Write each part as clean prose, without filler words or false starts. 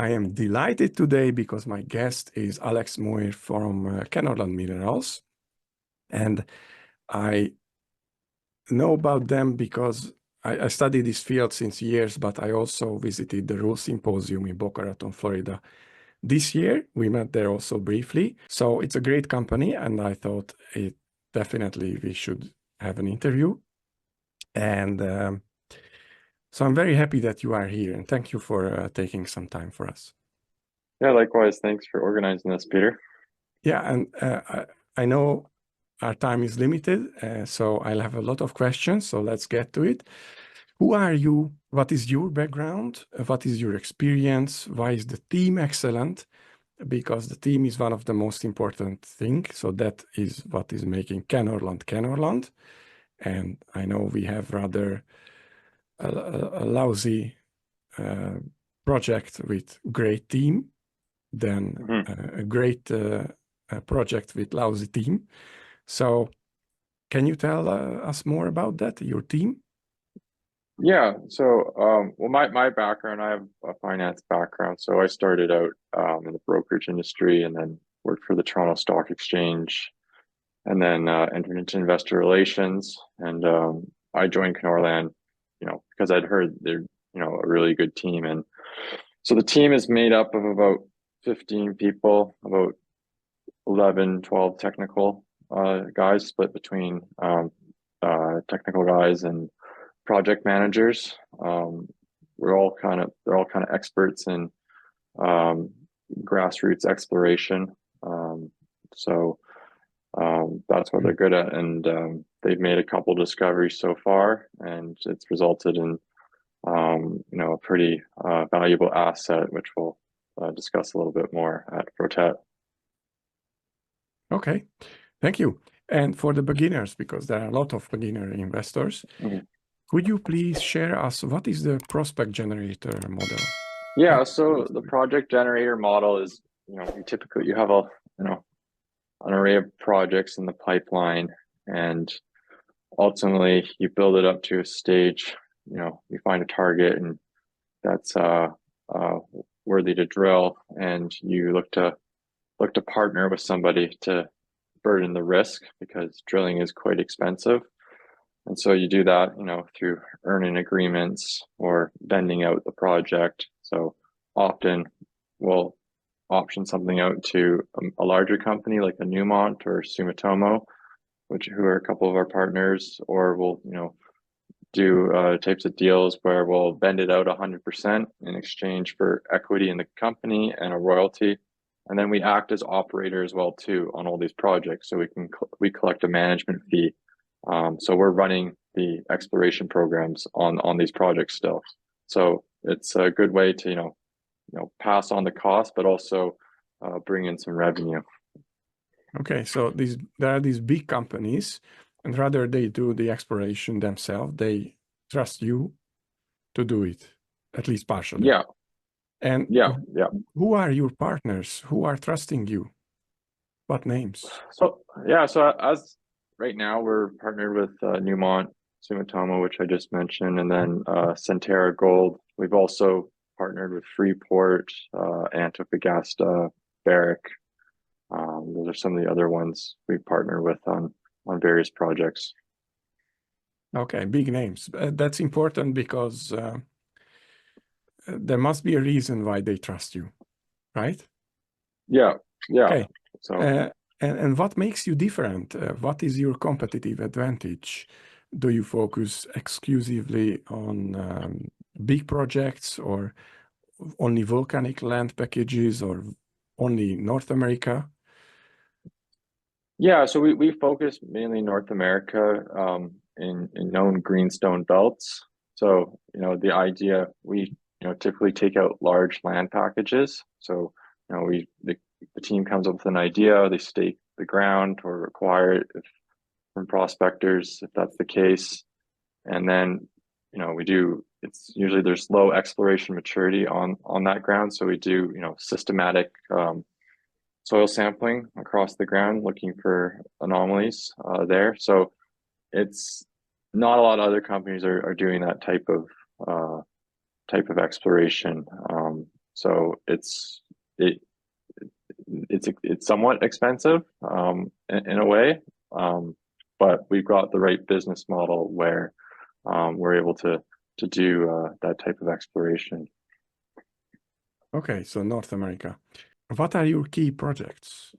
I am delighted today because my guest is Alex Muir from Kenorland Minerals. And I know about them because I study this field since years, but I also visited the Rule Symposium in Boca Raton, Florida. This year, we met there also briefly. So it's a great company, and I thought definitely we should have an interview. And so I'm very happy that you are here, and thank you for taking some time for us. Yeah, likewise. Thanks for organizing this, Peter. Yeah, and I know our time is limited, so I'll have a lot of questions, so let's get to it. Who are you? What is your background? What is your experience? Why is the team excellent? Because the team is one of the most important things. So that is what is making Kenorland. And I know we have rather a lousy project with great team than a great project with lousy team. So can you tell us more about that, your team? Yeah, so well, my background, I have a finance background. So I started out in the brokerage industry and then worked for the Toronto Stock Exchange and then entered into investor relations. And I joined Kenorland, because I'd heard they're, a really good team. And so the team is made up of about 15 people, about 11, 12 technical guys, split between technical guys and project managers. They're all kind of experts in grassroots exploration. So that's what they're good at, and they've made a couple discoveries so far, and it's resulted in a pretty valuable asset, which we'll discuss a little bit more at Frotet. Okay, thank you. And for the beginners, because there are a lot of beginner investors, could you please share us what is the prospect generator model? Yeah, so the project generator model is, you have an array of projects in the pipeline, and ultimately you build it up to a stage, you find a target and that's worthy to drill, and you look to partner with somebody to burden the risk because drilling is quite expensive. And so you do that, through earning agreements or vending out the project. So often we'll option something out to a larger company like a Newmont or Sumitomo, who are a couple of our partners, or we'll, do types of deals where we'll vend it out 100% in exchange for equity in the company and a royalty. And then we act as operator as well too on all these projects. So we collect a management fee. So we're running the exploration programs on these projects still. So it's a good way to, pass on the cost, but also bring in some revenue. Okay, so there are these big companies, and rather they do the exploration themselves. They trust you to do it, at least partially. Yeah. And yeah. Who are your partners? Who are trusting you? What names? So as right now we're partnered with Newmont, Sumitomo, which I just mentioned, and then Centerra Gold. We've also partnered with Freeport, Antofagasta, Barrick. Those are some of the other ones we partner with on various projects. Okay, big names. That's important because there must be a reason why they trust you, right? Yeah. Okay. So, and what makes you different? What is your competitive advantage? Do you focus exclusively on big projects, or only volcanic land packages, or only North America? Yeah, so we focus mainly North America in known greenstone belts. So, the idea, we typically take out large land packages. So, the team comes up with an idea, they stake the ground or acquire it from prospectors if that's the case. And then, it's usually there's low exploration maturity on that ground. So we do, systematic soil sampling across the ground, looking for anomalies there. So it's not a lot of other companies are doing that type of exploration. So it's somewhat expensive in a way, but we've got the right business model where we're able to do that type of exploration. Okay, so North America. What are your key projects?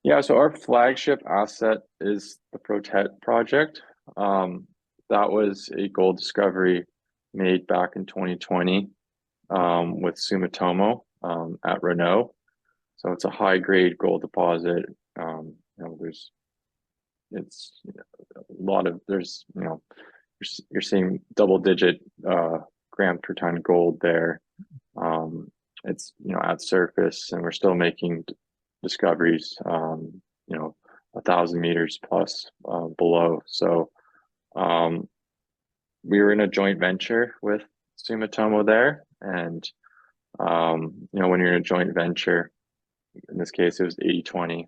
Yeah, so our flagship asset is the Frotet project. That was a gold discovery made back in 2020 with Sumitomo at Renault. So it's a high grade gold deposit. It's a lot of you're seeing double digit gram per ton gold there. It's at surface, and we're still making discoveries 1,000 meters plus below. So we were in a joint venture with Sumitomo there, and when you're in a joint venture, in this case it was 80-20,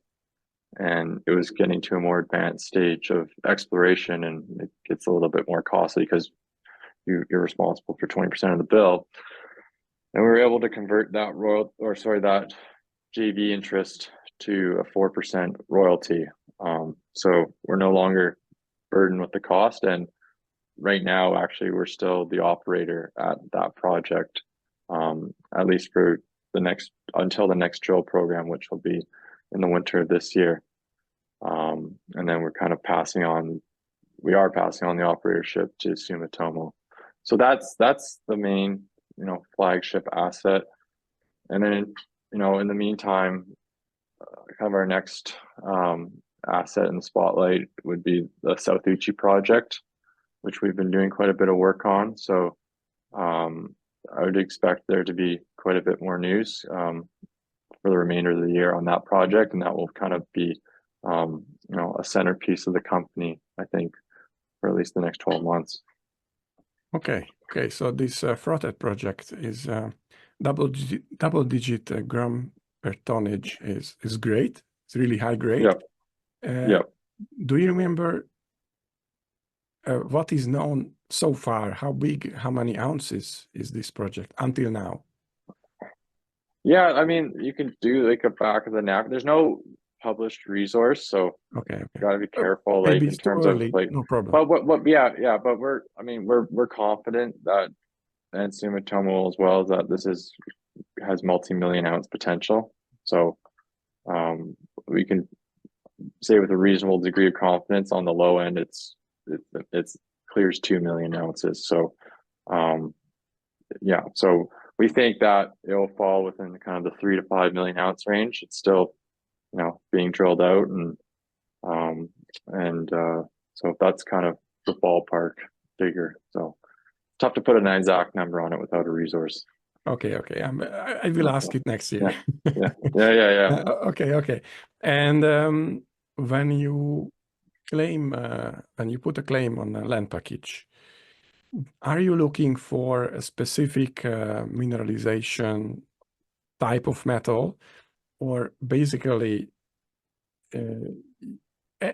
and it was getting to a more advanced stage of exploration, and it gets a little bit more costly because you're responsible for 20% of the bill. And we were able to convert that that JV interest to a 4% royalty. So we're no longer burdened with the cost. And right now, actually, we're still the operator at that project, at least for until the next drill program, which will be in the winter of this year. And then we're kind of passing on the operatorship to Sumitomo. So that's the main, flagship asset. And then, in the meantime, kind of our next asset in the spotlight would be the South Uchi project, which we've been doing quite a bit of work on. So I would expect there to be quite a bit more news for the remainder of the year on that project, and that will kind of be a centerpiece of the company, I think, for at least the next 12 months. Okay. So this Frotet project is double digit gram per tonnage is great. It's really high grade. Yep. Do you remember what is known so far? How many ounces is this project until now? Yeah, I mean, you can do like a back of the napkin. There's no published resource, so okay. You got to be careful, Maybe in terms of no problem. But but we're confident that, and Sumitomo as well, that this has multi-million ounce potential. So we can say with a reasonable degree of confidence on the low end, it's clears 2 million ounces. So so we think that it'll fall within kind of the 3 to 5 million ounce range. It's still being drilled out, and so that's kind of the ballpark figure. So tough to put an exact number on it without a resource. Okay. I will ask it next year. Yeah. Okay. And when you put a claim on a land package, are you looking for a specific mineralization type of metal, or basically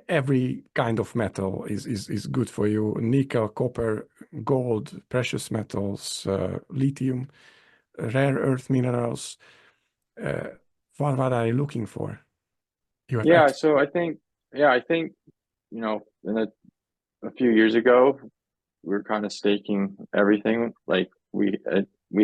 every kind of metal is good for you? Nickel, copper, gold, precious metals, lithium, rare earth minerals. What are you looking for? So I think a few years ago we were kind of staking everything. Like we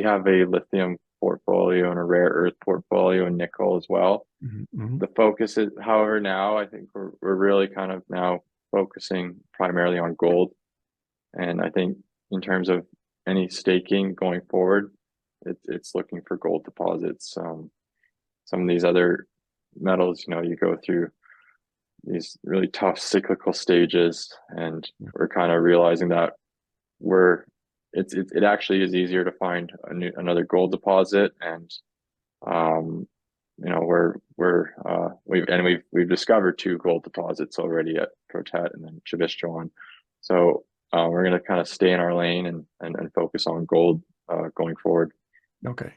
have a lithium portfolio and a rare earth portfolio and nickel as well. Mm-hmm. The focus is, however, now I think we're really kind of now focusing primarily on gold. And I think in terms of any staking going forward, it's looking for gold deposits. Some of these other metals, you go through these really tough cyclical stages, and we're kind of realizing that it actually is easier to find another gold deposit, and we've discovered 2 gold deposits already at Frotet and then Chivistron. So we're going to kind of stay in our lane and focus on gold going forward. Okay.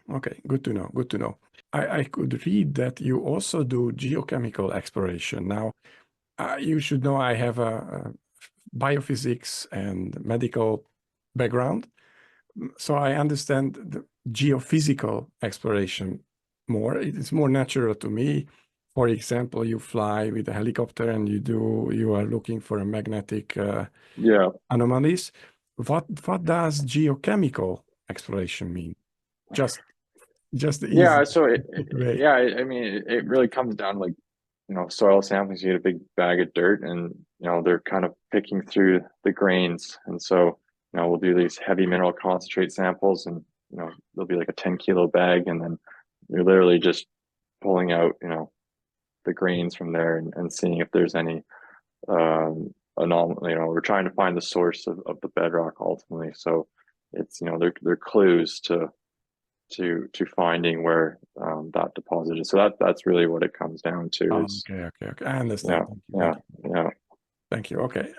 Good to know. I could read that you also do geochemical exploration. Now, you should know I have a biophysics and medical background, so I understand geophysical exploration more. It's more natural to me. For example, you fly with a helicopter and you are looking for a magnetic Yeah. anomalies. What does geochemical exploration mean? Just the Yeah. easy So way. I mean, it really comes down to, like, soil samples. You get a big bag of dirt, and they're kind of picking through the grains. And so we'll do these heavy mineral concentrate samples, and there'll be like a 10-kilo bag, and then you're literally just pulling out the grains from there, and seeing if there's any anomaly. We're trying to find the source of the bedrock ultimately. So it's they're clues to finding where that deposit is. So that's really what it comes down to. Oh, Is okay. I understand. Yeah, Thank yeah, you. yeah. Thank you. Okay.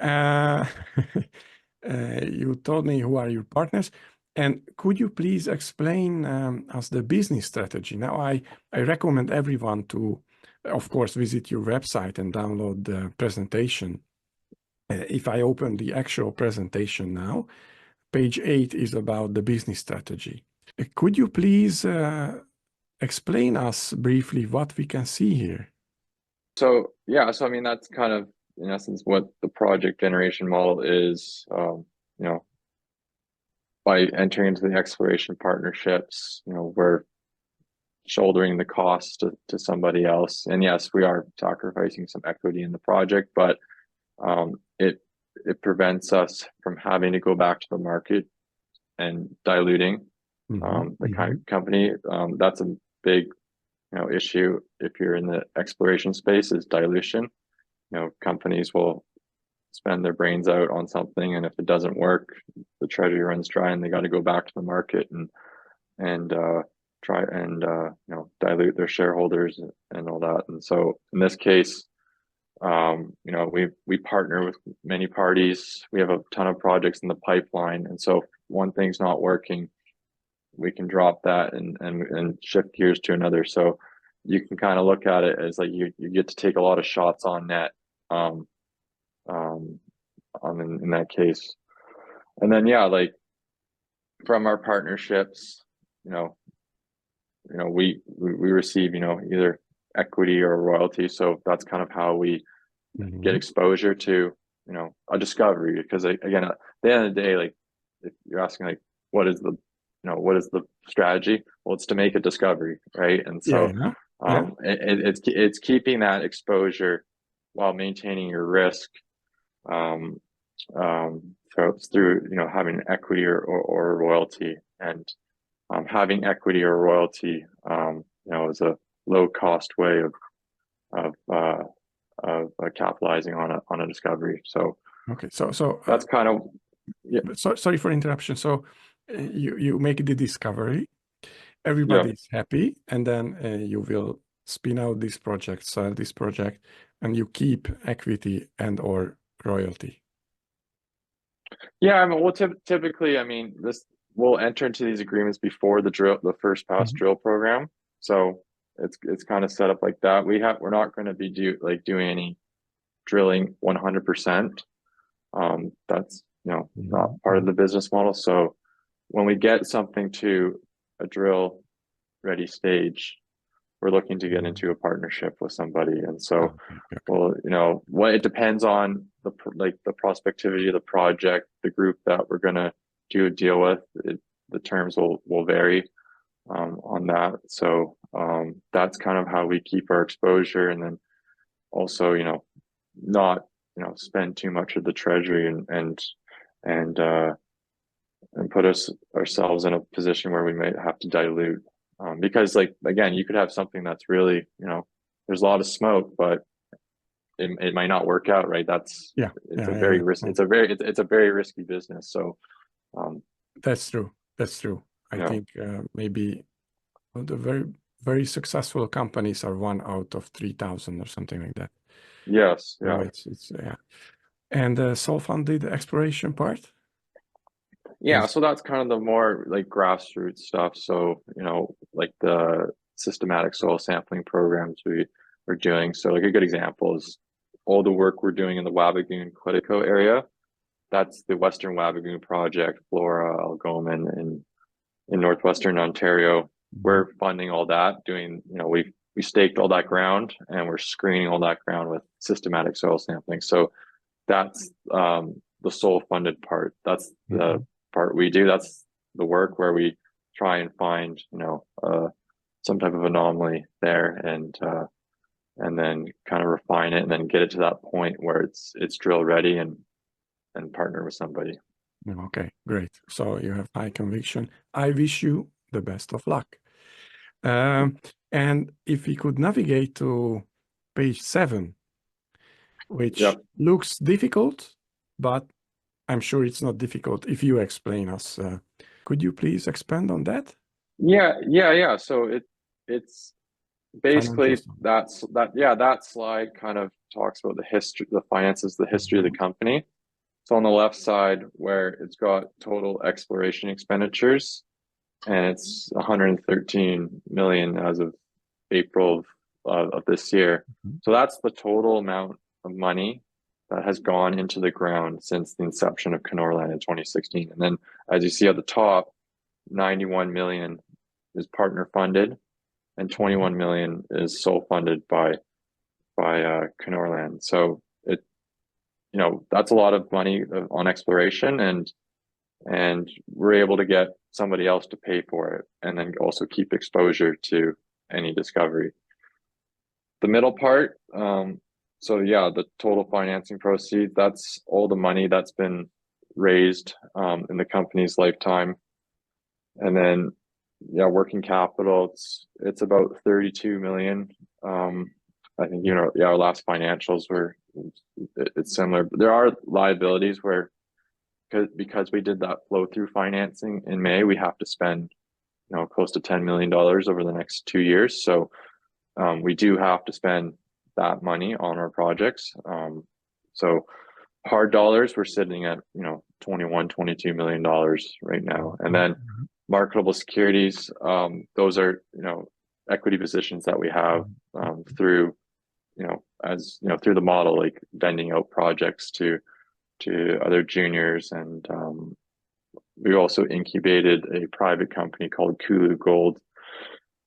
You told me who are your partners, and could you please explain us the business strategy? Now, I recommend everyone to, of course, visit your website and download the presentation. If I open the actual presentation now, page 8 is about the business strategy. Could you please explain us briefly what we can see here? So yeah, so I mean, that's kind of in essence what the project generation model is. You know, by entering into the exploration partnerships, we're shouldering the cost to somebody else. And yes, we are sacrificing some equity in the project, but it prevents us from having to go back to the market and diluting the kind of company. That's a big issue if you're in the exploration space, is dilution. Companies will spend their brains out on something, and if it doesn't work, the treasury runs dry, and they got to go back to the market and try and dilute their shareholders and all that. And so in this case, we partner with many parties. We have a ton of projects in the pipeline, and so if one thing's not working, we can drop that and shift gears to another. So you can kind of look at it as like you get to take a lot of shots on net in that case. And then like from our partnerships, we receive either equity or royalty. So that's kind of how we get exposure to a discovery. Because again, at the end of the day, like if you're asking like what is the strategy? Well, it's to make a discovery, right? And so it's keeping that exposure while maintaining your risk. So it's through having equity or royalty, and having equity or royalty is a low cost way of capitalizing on a discovery. So okay, so that's kind of sorry for interruption. So you make the discovery, everybody yeah. is happy, and then you will spin out this project, sell this project, and you keep equity and or royalty. Yeah, I mean, well, typically, I mean, we'll enter into these agreements before the first pass drill program. So it's kind of set up like that. We're not going to be doing any drilling 100%. That's not part of the business model. So when we get something to a drill ready stage, we're looking to get into a partnership with somebody. And so, well, what it depends on the prospectivity of the project, the group that we're going to do a deal with, the terms will vary on that. So that's kind of how we keep our exposure, and then also not spend too much of the treasury and put ourselves in a position where we might have to dilute. Because like again, you could have something that's really there's a lot of smoke, but it might not work out, right? It's a very risky business. So that's true. I think maybe the very successful companies are 1 out of 3,000 or something like that. Yes, So yeah. it's and self-funded exploration part. Yeah, so that's kind of the more like grassroots stuff. So, like the systematic soil sampling programs we're doing. So like a good example is all the work we're doing in the Wabigoon Quetico area. That's the Western Wabigoon project, Flora, Algomin, and in northwestern Ontario. We're funding all that, doing, we staked all that ground and we're screening all that ground with systematic soil sampling. So that's the sole funded part. That's the part we do. That's the work where we try and find, some type of anomaly there, and then kind of refine it and then get it to that point where it's drill ready and partner with somebody. Okay, great. So you have high conviction. I wish you the best of luck. And if we could navigate to page 7, which looks difficult, but I'm sure it's not difficult if you explain us. Could you please expand on that? Yeah. So it's basically that slide kind of talks about the history, the finances, the history of the company. So on the left side, where it's got total exploration expenditures, and it's 113 million as of April of this year. So that's the total amount of money that has gone into the ground since the inception of Kenorland in 2016. And then, as you see at the top, 91 million is partner funded, and 21 million is sole funded by Kenorland. So that's a lot of money on exploration, and we're able to get somebody else to pay for it, and then also keep exposure to any discovery. The middle part, the total financing proceeds, that's all the money that's been raised in the company's lifetime. And then working capital, it's about 32 million. I think our last financials were, it's similar. There are liabilities where, because we did that flow through financing in May, we have to spend close to $10 million over the next 2 years. So we do have to spend that money on our projects. So hard dollars, we're sitting at 21, $22 million right now. And then marketable securities, those are equity positions that we have through through the model, like vending out projects to other juniors. And we also incubated a private company called Kulu Gold.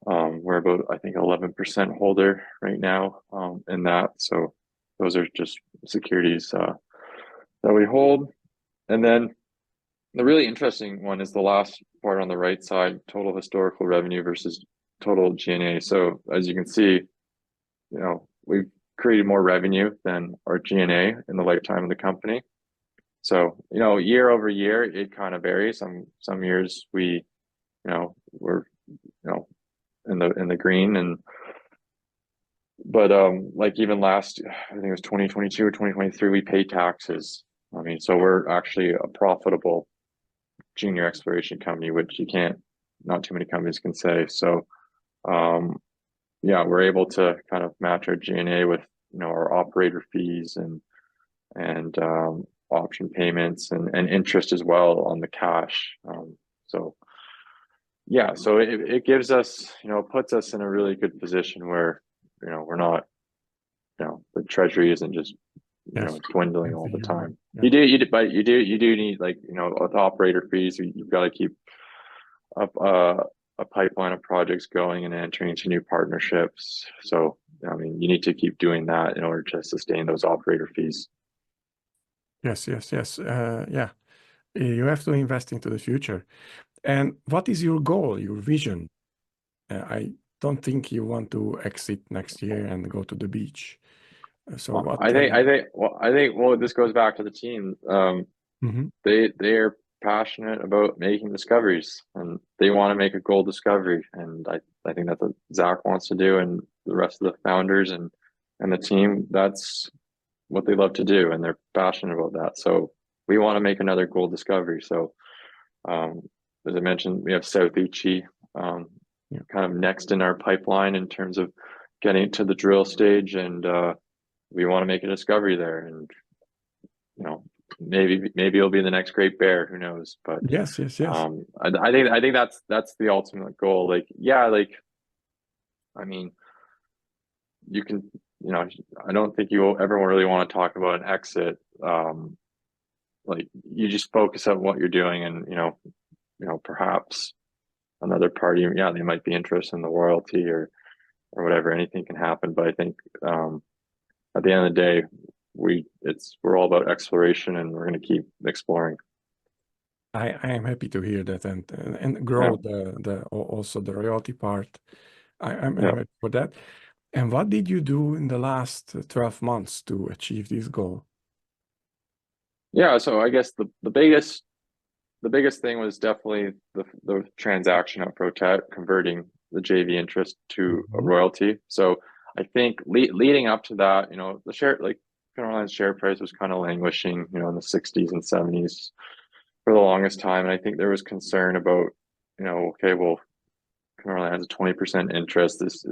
We're about, I think, 11% holder right now in that. So those are just securities that we hold. And then the really interesting one is the last part on the right side, total historical revenue versus total G&A. So as you can see, we've created more revenue than our G&A in the lifetime of the company. So, year over year, it kind of varies. Some years we're, in the green, but like even last, I think it was 2022 or 2023, we paid taxes. I mean, so we're actually a profitable junior exploration company, which not too many companies can say. So, we're able to kind of match our G&A with, our operator fees and option payments and interest as well on the cash. So it gives us, puts us in a really good position where, we're not, the treasury isn't just, dwindling all the time. Yeah. You do need, like, with operator fees, you've got to keep up a pipeline of projects going and entering into new partnerships. So, I mean, you need to keep doing that in order to sustain those operator fees. Yes. Yeah. You have to invest into the future. And what is your goal, your vision? I don't think you want to exit next year and go to the beach. So what? I think this goes back to the team. They are passionate about making discoveries, and they want to make a gold discovery. And I think that's what Zach wants to do, and the rest of the founders and the team, that's what they love to do, and they're passionate about that. So we want to make another gold discovery. So as I mentioned, we have South Ichi kind of next in our pipeline in terms of getting to the drill stage, and we want to make a discovery there. And maybe it'll be the next Great Bear, who knows? But yes. I think that's the ultimate goal. I mean, you can, I don't think you ever really want to talk about an exit. Like, you just focus on what you're doing, and perhaps another party, yeah, they might be interested in the royalty or whatever. Anything can happen, but I think at the end of the day, we're all about exploration, and we're going to keep exploring. I am happy to hear that, and grow also the royalty part. I'm happy for that. And what did you do in the last 12 months to achieve this goal? Yeah, so I guess the biggest thing was definitely the transaction at Frotet, converting the JV interest to a royalty. So I think leading up to that, the Kenorland's share price was kind of languishing, in the 60s and 70s for the longest time. And I think there was concern about, okay, well, Kenorland has a 20% interest. This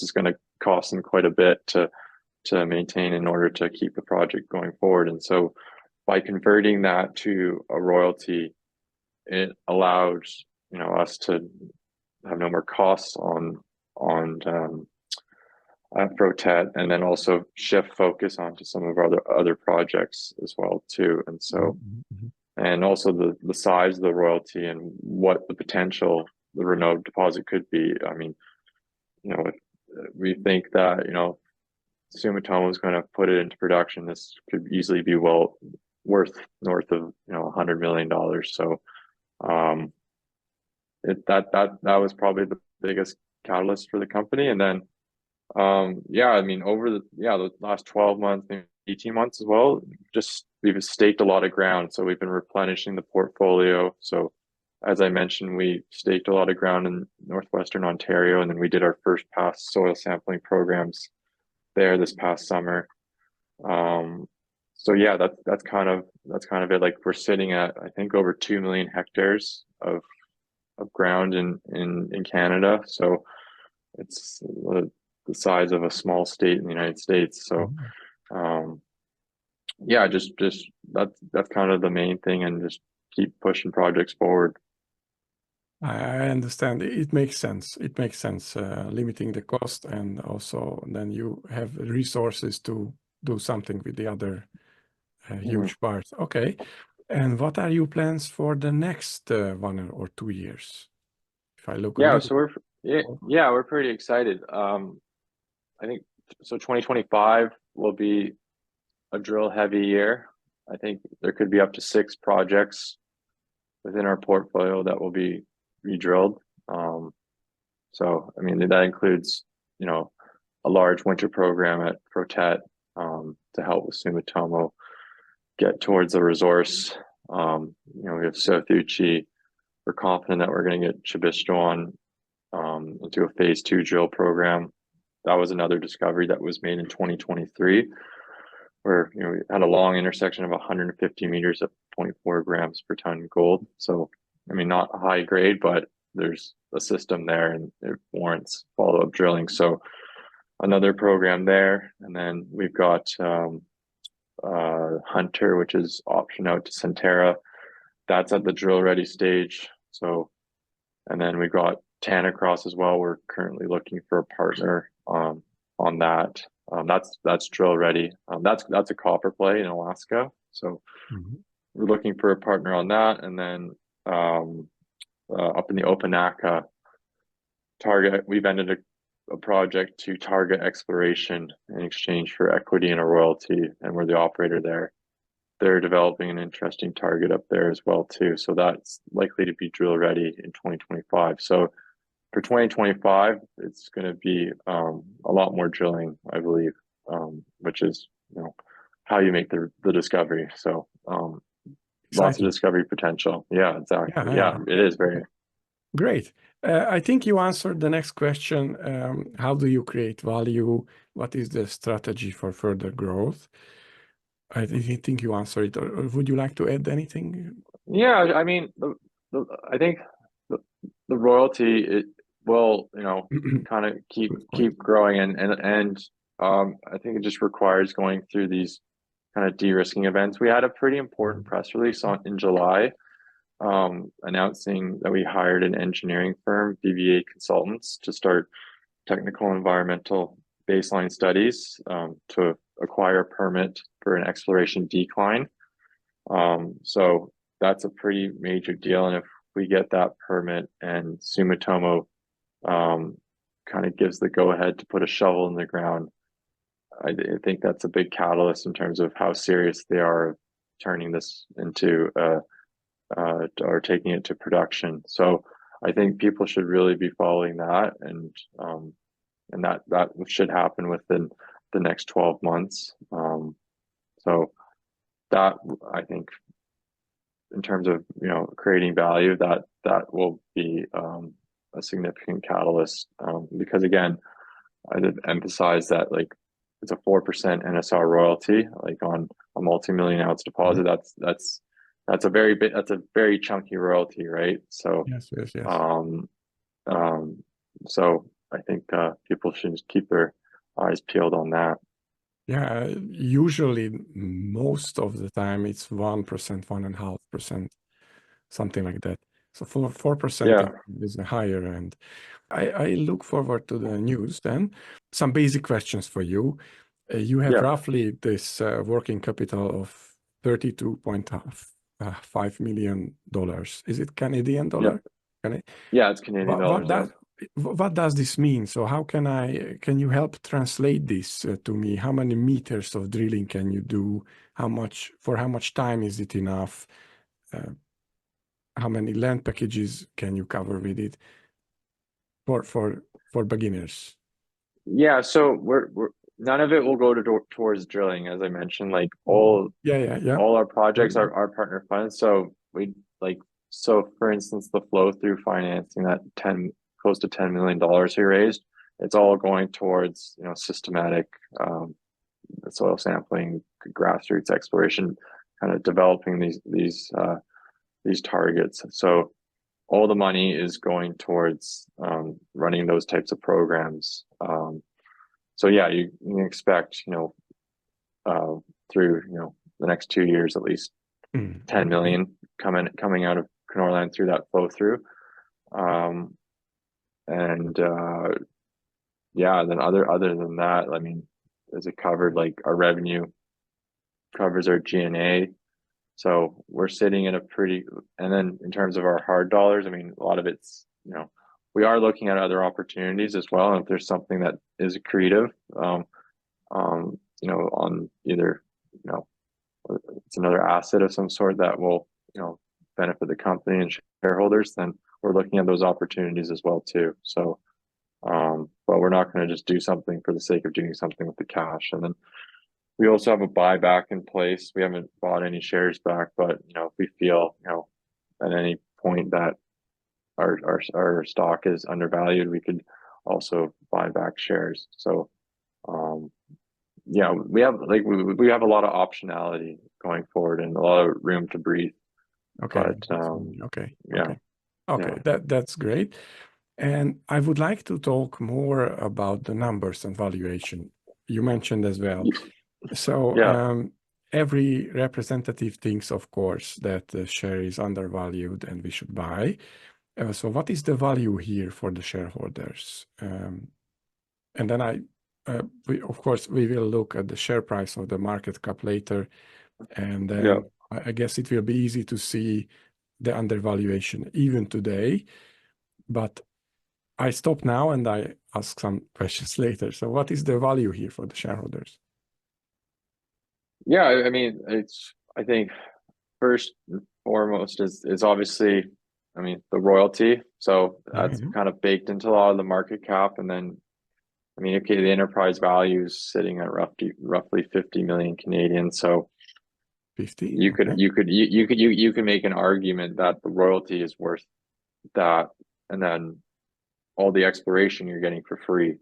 is going to cost them quite a bit to maintain in order to keep the project going forward. And so by converting that to a royalty, it allowed us to have no more costs on Frotet, and then also shift focus onto some of our other projects as well too. And so, and also the size of the royalty and what the potential the Renault deposit could be. I mean, we think that Sumitomo is going to put it into production. This could easily be worth north of $100 million. So that was probably the biggest catalyst for the company. And then I mean, over the last 12 months, maybe 18 months as well, we've staked a lot of ground. So we've been replenishing the portfolio. So as I mentioned, we staked a lot of ground in northwestern Ontario, and then we did our first pass soil sampling programs there this past summer. So yeah, that's kind of it. Like, we're sitting at, I think, over 2 million hectares of ground in Canada. So it's the size of a small state in the United States. So yeah, just that's kind of the main thing, and just keep pushing projects forward. I understand. It makes sense. It makes sense, limiting the cost, and also then you have resources to do something with the other huge parts. Okay. And what are your plans for the next 1 or 2 years? If I look a little. So we're pretty excited. I think so. 2025 will be a drill heavy year. I think there could be up to 6 projects within our portfolio that will be re-drilled. So I mean, that includes a large winter program at Frotet to help with Sumitomo get towards the resource. We have Sothuchi. We're confident that we're going to get Chibisco on into a phase 2 drill program. That was another discovery that was made in 2023, where we had a long intersection of 150 meters at 0.4 grams per ton gold. So I mean, not high grade, but there's a system there, and it warrants follow-up drilling. So another program there, and then we've got Hunter, which is option out to Centerra. That's at the drill ready stage. So, and then we've got Tanacross as well. We're currently looking for a partner on that. That's drill ready. That's a copper play in Alaska. So we're looking for a partner on that. And then up in the Opanaka target, we've ended a project to target exploration in exchange for equity and a royalty, and we're the operator there. They're developing an interesting target up there as well too. So that's likely to be drill ready in 2025. So for 2025, it's going to be a lot more drilling, I believe, which is how you make the discovery. So lots of discovery potential. Yeah, exactly. Yeah, it is very great. I think you answered the next question. How do you create value? What is the strategy for further growth? I think you answered it. Or would you like to add anything? Yeah, I mean, I think the royalty, it will, kind of keep growing, and I think it just requires going through these kind of de-risking events. We had a pretty important press release in July, announcing that we hired an engineering firm, BVA Consultants, to start technical environmental baseline studies to acquire a permit for an exploration decline. So that's a pretty major deal. And if we get that permit and Sumitomo kind of gives the go ahead to put a shovel in the ground, I think that's a big catalyst in terms of how serious they are of turning this into or taking it to production. So I think people should really be following that, and that should happen within the next 12 months. So that, I think, in terms of creating value, that will be a significant catalyst, because again, I did emphasize that like it's a 4% NSR royalty, like on a multi-million ounce deposit. That's a very chunky royalty, right? So Yes, yes, yes. So I think people should just keep their eyes peeled on that. Yeah, usually most of the time it's 1%, 1.5%, something like that. So for 4% Yeah, is the higher end. I look forward to the news then. Some basic questions for you. You have yeah, roughly this working capital of $32.5 million. Is it Canadian yeah, dollar? Can yeah. It's Canadian what dollars. Yeah. does this mean? So how can you help translate this to me? How many meters of drilling can you do? For how much time is it enough? How many land packages can you cover with it for beginners? Yeah, so we're none of it will go towards drilling, as I mentioned. Like all Yeah. all our projects Mhm. are partner funds. So we like so for instance, the flow through financing, that close to $10 million we raised, it's all going towards systematic soil sampling, grassroots exploration, kind of developing these targets. So all the money is going towards running those types of programs. So yeah, you can expect, through, the next 2 years, at least 10 Okay. million coming out of Kenorland through that flow through. Um, and yeah, then other than that, I mean, is it covered? Like our revenue covers our G&A. So we're sitting at and then in terms of our hard dollars, I mean, a lot of it's, we are looking at other opportunities as well. And if there's something that is creative, on either, it's another asset of some sort that will, benefit the company and shareholders, then we're looking at those opportunities as well too. So, but we're not going to just do something for the sake of doing something with the cash. And then we also have a buyback in place. We haven't bought any shares back, but if we feel, at any point that our stock is undervalued, we could also buy back shares. So, yeah, we have a lot of optionality going forward and a lot of room to breathe. Okay. But Okay. yeah, Okay. yeah, That's great. And I would like to talk more about the numbers and valuation you mentioned as well. So yeah, every representative thinks, of course, that the share is undervalued and we should buy. So what is the value here for the shareholders? And then of course, we will look at the share price of the market cap later. And yeah. then I guess it will be easy to see the undervaluation even today. But I stop now and I ask some questions later. So what is the value here for the shareholders? Yeah, I mean, I think first and foremost is obviously, I mean, the royalty. So that's Mhm. kind of baked into a lot of the market cap. And then, I mean, okay, the enterprise value is sitting at roughly 50 million Canadian. So 50? you could Okay. you could make an argument that the royalty is worth that, and then all the exploration you're getting for free.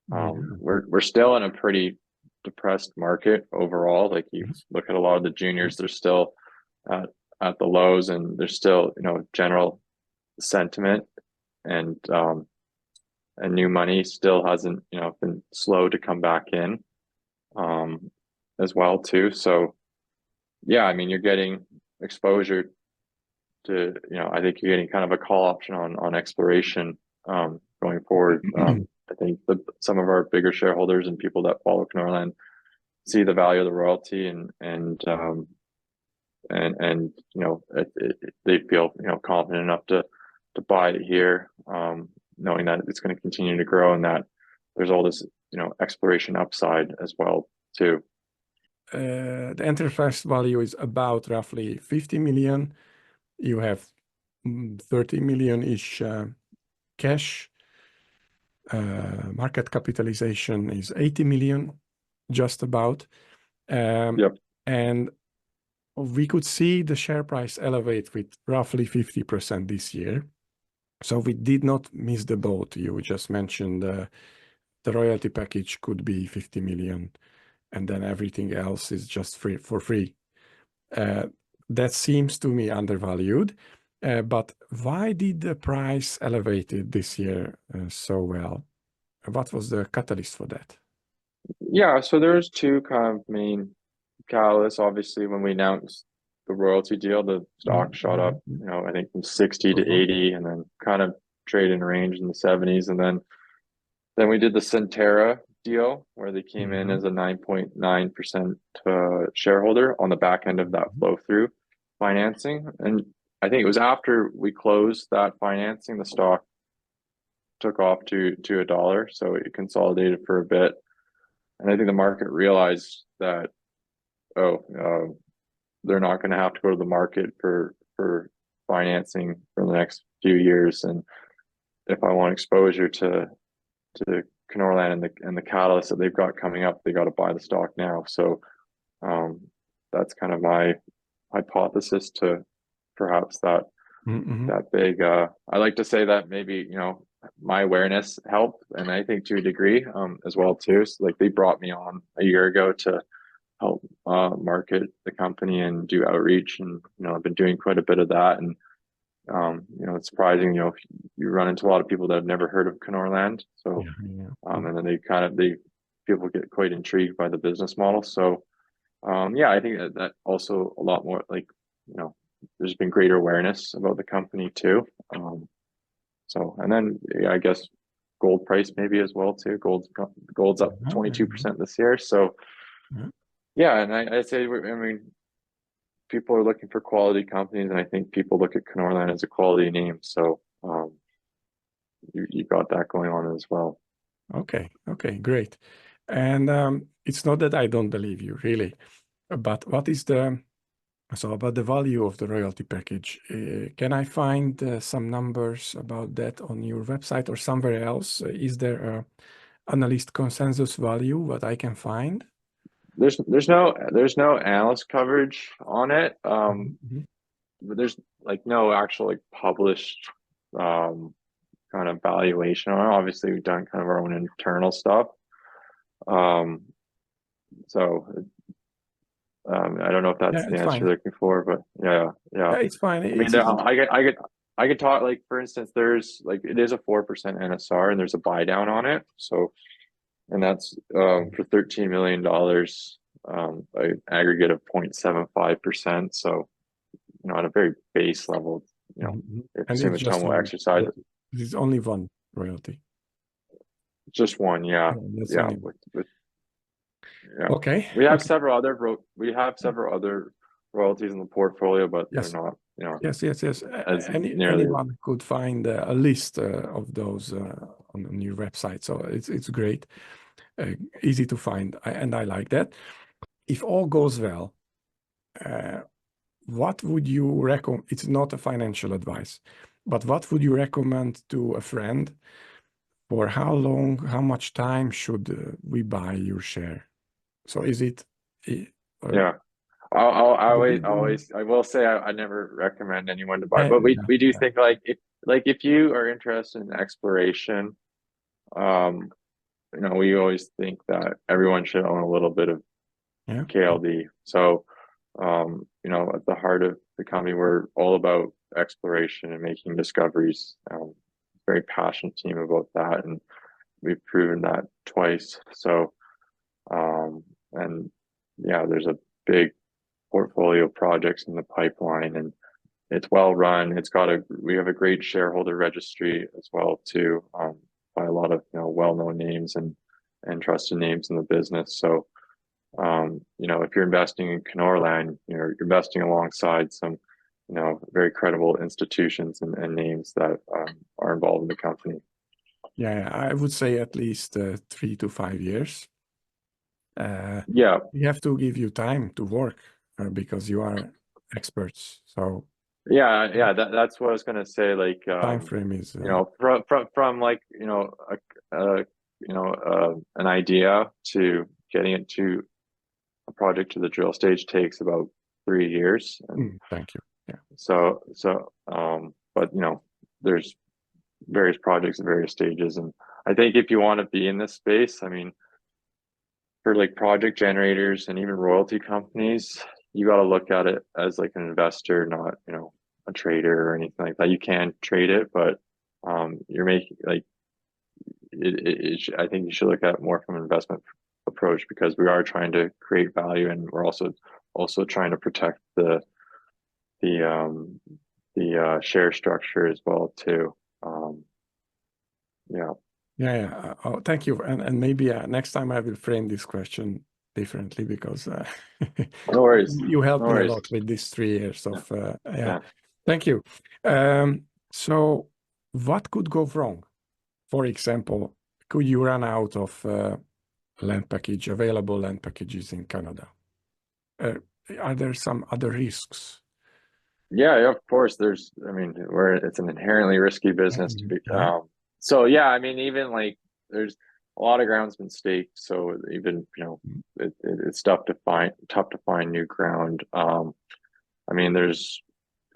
Yeah. We're still in a pretty depressed market overall. Like you Yes. look at a lot of the juniors, Yes. they're still at, at the lows, and there's still, general sentiment and new money still hasn't, been slow to come back in, as well too. So yeah, I mean, you're getting exposure to, I think you're getting kind of a call option on exploration, going forward. I think some of our bigger shareholders and people that follow Kenorland see the value of the royalty and and they feel confident enough to buy it here, knowing that it's going to continue to grow and that there's all this exploration upside as well too. The enterprise value is about roughly 50 million. You have 30 million-ish cash. Market capitalization is 80 million, just about. Yep. And we could see the share price elevate with roughly 50% this year. So we did not miss the boat. You just mentioned the royalty package could be 50 million, and then everything else is just for free. That seems to me undervalued. But why did the price elevated this year so well? What was the catalyst for that? Yeah, so there's two kind of main catalysts. Obviously, when we announced the royalty deal, the stock shot up, I think from 60 to 80, and then kind of trade in range in the 70s. And then we did the Centerra deal where they came in as a 9.9% shareholder on the back end of that flow through financing. And I think it was after we closed that financing, the stock took off to $1. So it consolidated for a bit. And I think the market realized that, they're not going to have to go to the market for financing for the next few years. And if I want exposure to Kenorland and the catalyst that they've got coming up, they got to buy the stock now. So that's kind of my hypothesis to perhaps that big. I like to say that maybe my awareness helped, and I think to a degree as well too. So like they brought me on a year ago to help market the company and do outreach, and I've been doing quite a bit of that. And it's surprising, you run into a lot of people that have never heard of Kenorland. So and then people get quite intrigued by the business model. So I think that also a lot more like there's been greater awareness about the company too. So and then I guess gold price maybe as well too. Gold's up 22% this year. So and I say, I mean, people are looking for quality companies, and I think people look at Kenorland as a quality name. So you got that going on as well. Okay, great. And it's not that I don't believe you, really, but what is about the value of the royalty package? Can I find some numbers about that on your website or somewhere else? Is there a analyst consensus value what I can find? There's no analyst coverage on it. But there's like no actual like published kind of valuation on it. Obviously, we've done kind of our own internal stuff. So I don't know if that's the answer you're looking for, but yeah, it's fine. I mean, I could talk, like, for instance, there's like it is a 4% NSR and there's a buy down on it. So, and that's for $13 million, an aggregate of 0.75%. So, at a very base level, if Sumitomo exercise it. This is only one royalty. Just one, yeah. Okay. We have several other royalties in the portfolio, but they're not, Yes. Anyone could find a list of those on your website, so it's great, easy to find, and I like that. If all goes well, what would you recommend? It's not a financial advice, but what would you recommend to a friend? For how long, how much time should we buy your share? So is it? I will say I never recommend anyone to buy, but we do think if you are interested in exploration, we always think that everyone should own a little bit of KLD. So at the heart of the company, we're all about exploration and making discoveries. Very passionate team about that, and we've proven that twice. So there's a big portfolio of projects in the pipeline, and it's well run. We have a great shareholder registry as well too, by a lot of well-known names and trusted names in the business. So you know, if you're investing in Kenorland, you're investing alongside some, you know, very credible institutions and names that are involved in the company. Yeah, I would say at least 3 to 5 years. Yeah, We have to give you time to work because you are experts. So yeah, that's what I was gonna say. Like, time frame is you know, from like, you know, an idea to getting it to a project to the drill stage takes about 3 years. And thank you. Yeah. But you know, there's various projects at various stages, and I think if you want to be in this space, I mean, for like project generators and even royalty companies, you got to look at it as like an investor, not, you know, a trader or anything like that. You can trade it, but you're making like I think you should look at it more from an investment approach, because we are trying to create value, and we're also trying to protect the share structure as well too. Yeah. Yeah. Oh, thank you. And maybe next time I will frame this question differently, because No worries. you helped No me a worries. lot with these 3 years of Yeah. Thank you. So what could go wrong? For example, could you run out of available land packages in Canada? Are there some other risks? Yeah, of course. I mean, it's an inherently risky business to be. Yeah. So yeah, I mean, even like there's a lot of ground's been staked, so even, you know, it's tough to find new ground. I mean, there's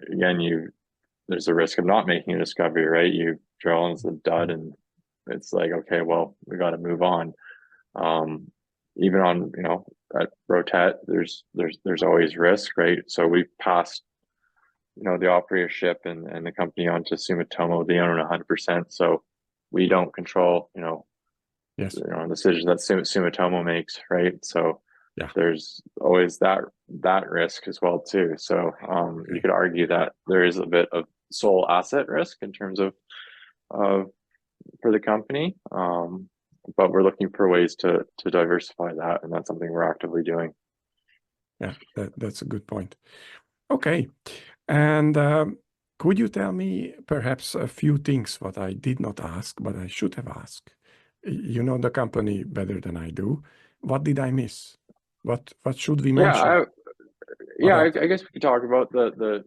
a risk of not making a discovery, right? You drill and it's a dud, and it's like, okay, well, we got to move on. Even on, you know, at Frotet, there's always risk, right? So we passed, you know, the operatorship and the company onto Sumitomo. They own 100%, so we don't control, you know, Yes. decisions that Sumitomo makes, right? So yeah, there's always that risk as well too. So you could argue that there is a bit of sole asset risk in terms of for the company, but we're looking for ways to diversify that, and that's something we're actively doing. Yeah, that's a good point. Okay, and could you tell me perhaps a few things what I did not ask, but I should have asked? You know the company better than I do. What did I miss? What should we mention? I guess we could talk about the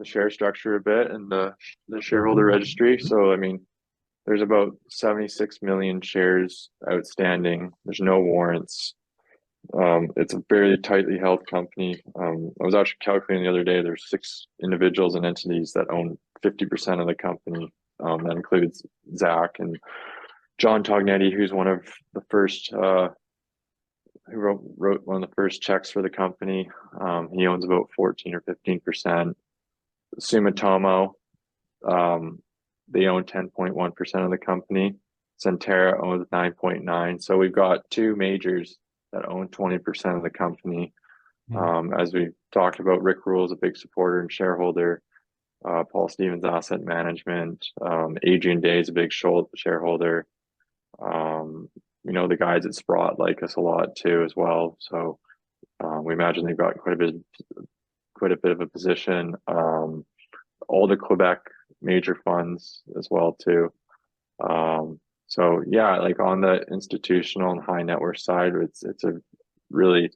share structure a bit and the shareholder registry. So I mean, there's about 76 million shares outstanding. There's no warrants. It's a very tightly held company. I was actually calculating the other day, there's 6 individuals and entities that own 50% of the company. That includes Zach and John Tognetti, who's one of the first, who wrote one of the first checks for the company. He owns about 14 or 15%. Sumitomo, they own 10.1% of the company. Centerra owns 9.9%. So we've got 2 majors that own 20% of the company. As we talked about, Rick Rule is a big supporter and shareholder. Paul Stevens Asset Management, Adrian Day is a big shareholder. You know, the guys at Sprott like us a lot too as well. So we imagine they've got quite a bit of a position. All the Quebec major funds as well too. So yeah, like on the institutional and high net worth side, it's a really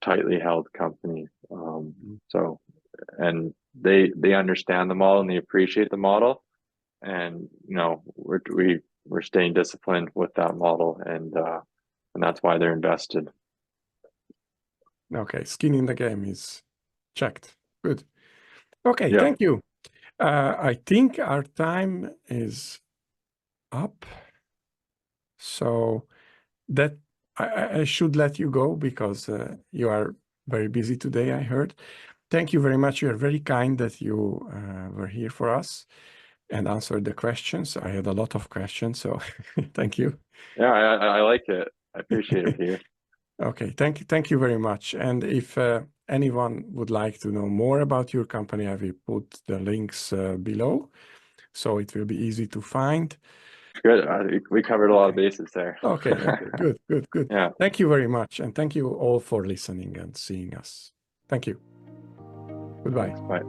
tightly held company. So, and they understand the model and they appreciate the model, and you know, we're staying disciplined with that model, and that's why they're invested. Okay, skin in the game is checked. Good. Okay, Yeah. thank you. I think our time is up, so that I should let you go, because you are very busy today, I heard. Thank you very much. You are very kind that you were here for us and answered the questions. I had a lot of questions, so thank you. Yeah, I like it. I appreciate it, Peter. Okay, thank you very much. And if anyone would like to know more about your company, I will put the links below, so it will be easy to find. Good. We covered a lot of bases there. Okay, good, good, good. Yeah. Thank you very much. And thank you all for listening and seeing us. Thank you. Goodbye. Bye.